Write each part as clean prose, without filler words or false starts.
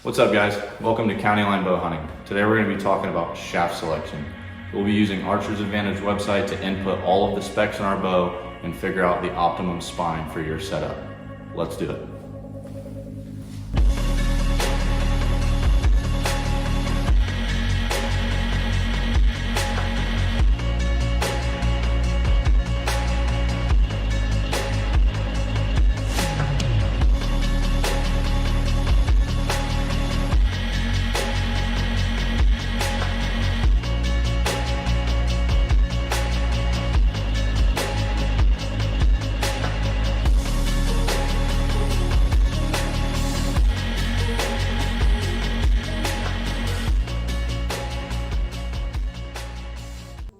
What's up, guys? Welcome to County Line Bow Hunting. Today we're going to be talking about shaft selection. We'll be using Archer's Advantage website to input all of the specs on our bow and figure out the optimum spine for your setup. Let's do it.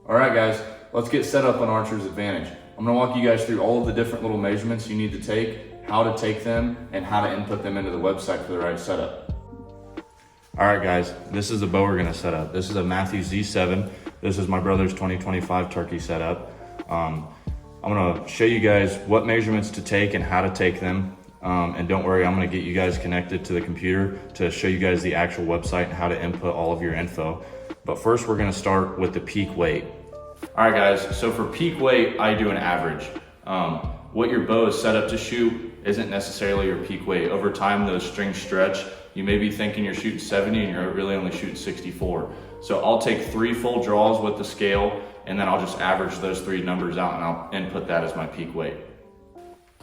All right, guys, let's get set up on Archer's Advantage. I'm gonna walk you guys through all of the different little measurements you need to take, how to take them, and how to input them into the website for the right setup. All right, guys, this is the bow we're gonna set up. This is a Mathews Z7. This is my brother's 2025 turkey setup. I'm gonna show you guys what measurements to take and how to take them. And don't worry, I'm gonna get you guys connected to the computer to show you guys the actual website and how to input all of your info. But first, we're gonna start with the peak weight. All right, guys, so for peak weight, I do an average. What your bow is set up to shoot isn't necessarily your peak weight. Over time, those strings stretch. You may be thinking you're shooting 70 and you're really only shooting 64. So I'll take 3 full draws with the scale, and then I'll just average those 3 numbers out and I'll input that as my peak weight.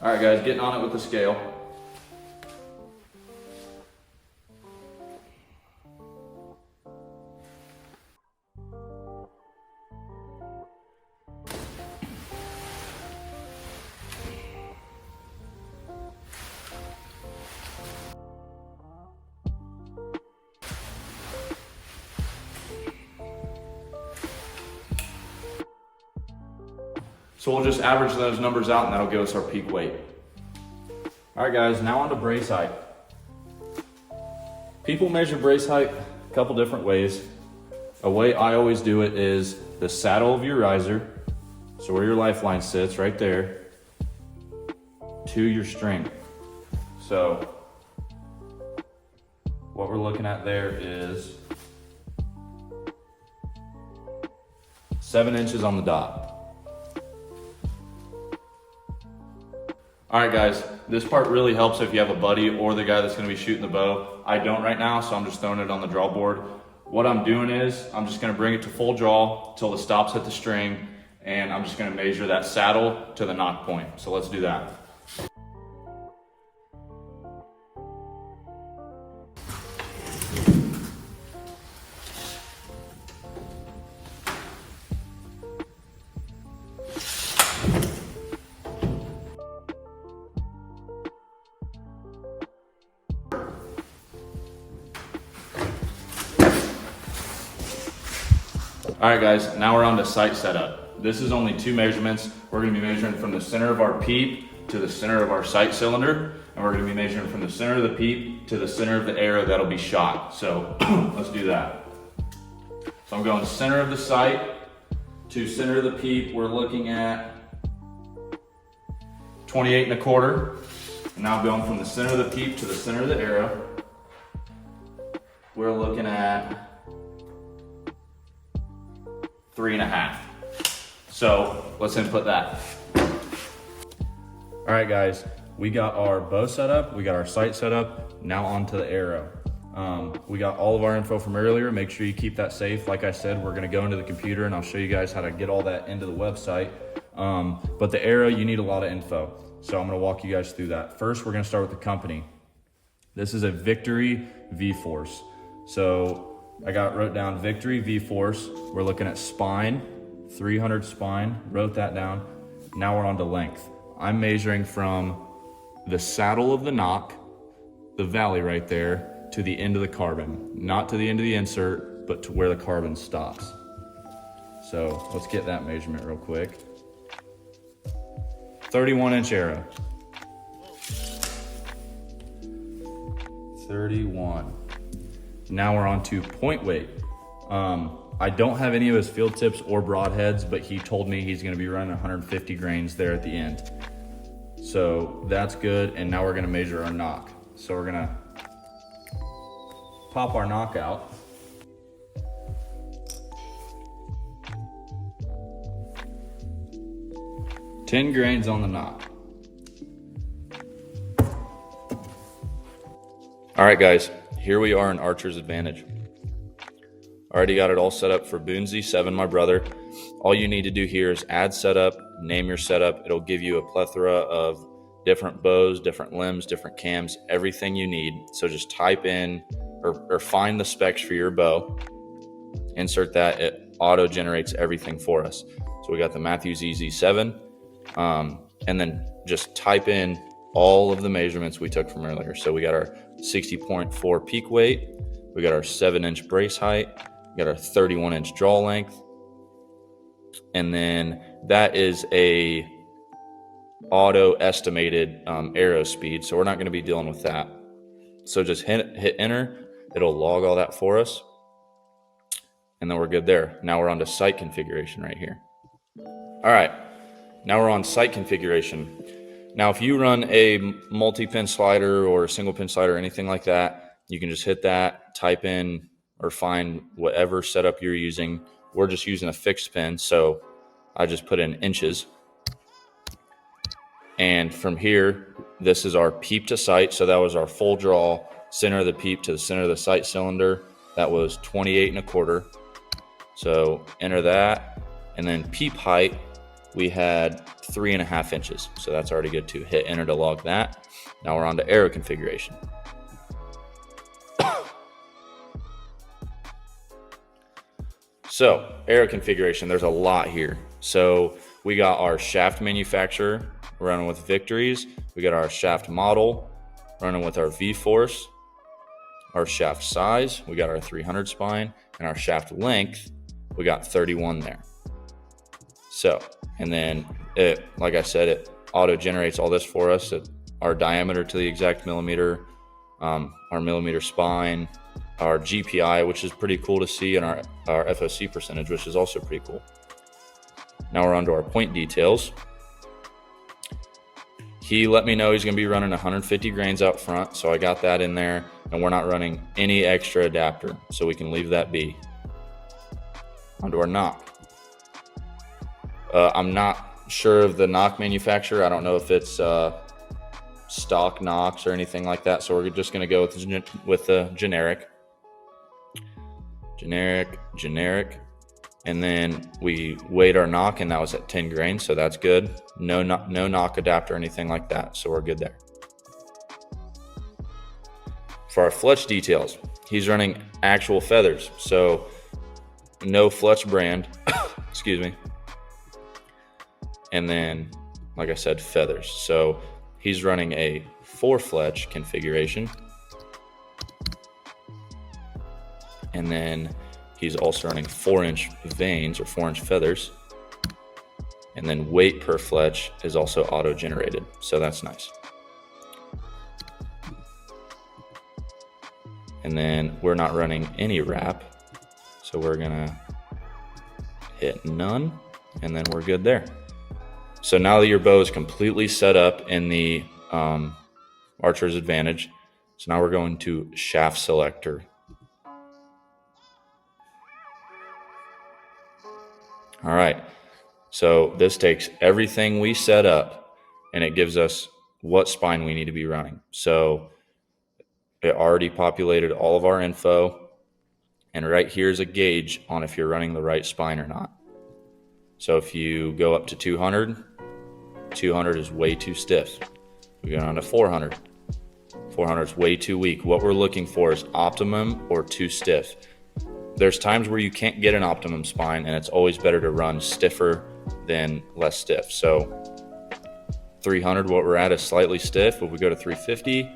All right, guys, getting on it with the scale. So we'll just average those numbers out and that'll give us our peak weight. All right, guys, now on to brace height. People measure brace height a couple different ways. A way I always do it is the saddle of your riser, so where your lifeline sits right there, to your string. So what we're looking at there is 7 inches on the dot. All right, guys, this part really helps if you have a buddy or the guy that's gonna be shooting the bow. I don't right now, so I'm just throwing it on the draw board. What I'm doing is I'm just gonna bring it to full draw till the stops hit the string, and I'm just gonna measure that saddle to the knock point. So let's do that. All right, guys, now we're on to sight setup. This is only 2 measurements. We're gonna be measuring from the center of our peep to the center of our sight cylinder, and we're gonna be measuring from the center of the peep to the center of the arrow that'll be shot. So let's do that. So I'm going center of the sight to center of the peep. We're looking at 28.25. And now going from the center of the peep to the center of the arrow, we're looking at 3.5. So let's input that. All right, guys, we got our bow set up, we got our sight set up, now onto the arrow. We got all of our info from earlier. Make sure you keep that safe. Like I said, we're gonna go into the computer and I'll show you guys how to get all that into the website. But the arrow, you need a lot of info. So I'm gonna walk you guys through that. First, we're gonna start with the company. This is a Victory V-Force. So I wrote down Victory V-Force. We're looking at spine, 300 spine, wrote that down. Now we're on to length. I'm measuring from the saddle of the knock, the valley right there, to the end of the carbon. Not to the end of the insert, but to where the carbon stops. So let's get that measurement real quick. 31-inch arrow. 31. Now we're on to point weight. I don't have any of his field tips or broadheads, but he told me he's gonna be running 150 grains there at the end. So that's good, and now we're gonna measure our knock. So we're gonna pop our knock out. Ten grains on the knock. All right, guys, here we are in Archer's Advantage. Already got it all set up for Boonsy 7, my brother. All you need to do here is add setup, name your setup. It'll give you a plethora of different bows, different limbs, different cams, everything you need. So just type in or find the specs for your bow, insert that, it auto generates everything for us. So we got the Mathews EZ7, and then just type in all of the measurements we took from earlier. So we got our 60.4 peak weight, we got our 7-inch brace height, we got our 31-inch draw length, and then that is a auto estimated arrow speed, so we're not going to be dealing with that. So just hit enter, it'll log all that for us, and then we're good there. Now we're on to sight configuration right here. All right, now we're on sight configuration. Now if you run a multi-pin slider or a single pin slider or anything like that, you can just hit that, type in or find whatever setup you're using. We're just using a fixed pin, so I just put in inches. And from here, this is our peep to sight. So that was our full draw, center of the peep to the center of the sight cylinder. That was 28.25. So enter that. And then peep height, we had 3.5 inches. So that's already good too. Hit enter to log that. Now we're on to arrow configuration. So arrow configuration, there's a lot here. So we got our shaft manufacturer running with Victories. We got our shaft model running with our V-Force, our shaft size, we got our 300 spine, and our shaft length, we got 31 there. So, and then it, like I said, it auto generates all this for us, our diameter to the exact millimeter, our millimeter spine, our GPI, which is pretty cool to see, and our FOC percentage, which is also pretty cool. Now we're on to our point details. He let me know he's gonna be running 150 grains out front, so I got that in there, and we're not running any extra adapter, so we can leave that be. Onto our knock. I'm not sure of the knock manufacturer. I don't know if it's stock knocks or anything like that, so we're just gonna go with the generic. Generic. And then we weighed our knock, and that was at 10 grains, so that's good. No knock adapter or anything like that, so we're good there. For our fletch details, he's running actual feathers, so no Fletch brand, excuse me. And then, like I said, feathers. So he's running a 4 fletch configuration. And then he's also running 4-inch vanes or 4-inch feathers. And then weight per fletch is also auto-generated, so that's nice. And then we're not running any wrap, so we're gonna hit none, and then we're good there. So now that your bow is completely set up in the Archer's Advantage, so now we're going to shaft selector. All right, so this takes everything we set up and it gives us what spine we need to be running. So it already populated all of our info, and right here is a gauge on if you're running the right spine or not. So if you go up to 200 is way too stiff. We go down to 400 is way too weak. What we're looking for is optimum or too stiff. There's times where you can't get an optimum spine, and it's always better to run stiffer than less stiff. So 300, what we're at is slightly stiff. If we go to 350,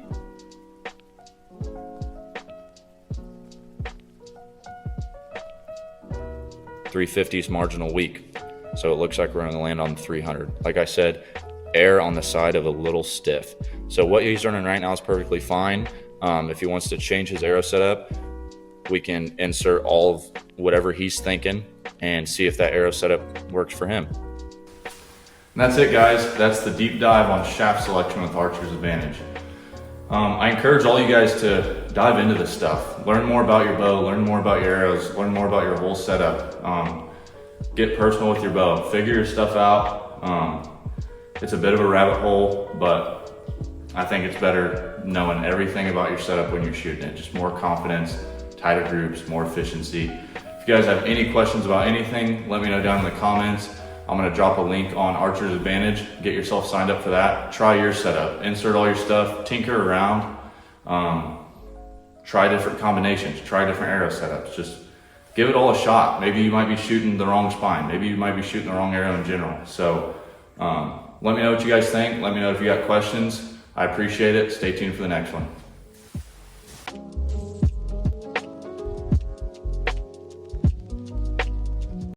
is marginal weak. So it looks like we're gonna land on 300. Like I said, err on the side of a little stiff. So what he's running right now is perfectly fine. If he wants to change his arrow setup, we can insert all of whatever he's thinking and see if that arrow setup works for him. And that's it, guys. That's the deep dive on shaft selection with Archer's Advantage. I encourage all you guys to dive into this stuff. Learn more about your bow, learn more about your arrows, learn more about your whole setup. Get personal with your bow, figure your stuff out. It's a bit of a rabbit hole, but I think it's better knowing everything about your setup when you're shooting it. Just more confidence, tighter groups, more efficiency. If you guys have any questions about anything, let me know down in the comments. I'm gonna drop a link on Archer's Advantage. Get yourself signed up for that. Try your setup, insert all your stuff, tinker around, try different combinations, try different arrow setups. Just give it all a shot. Maybe you might be shooting the wrong spine. Maybe you might be shooting the wrong arrow in general. So let me know what you guys think. Let me know if you got questions. I appreciate it. Stay tuned for the next one.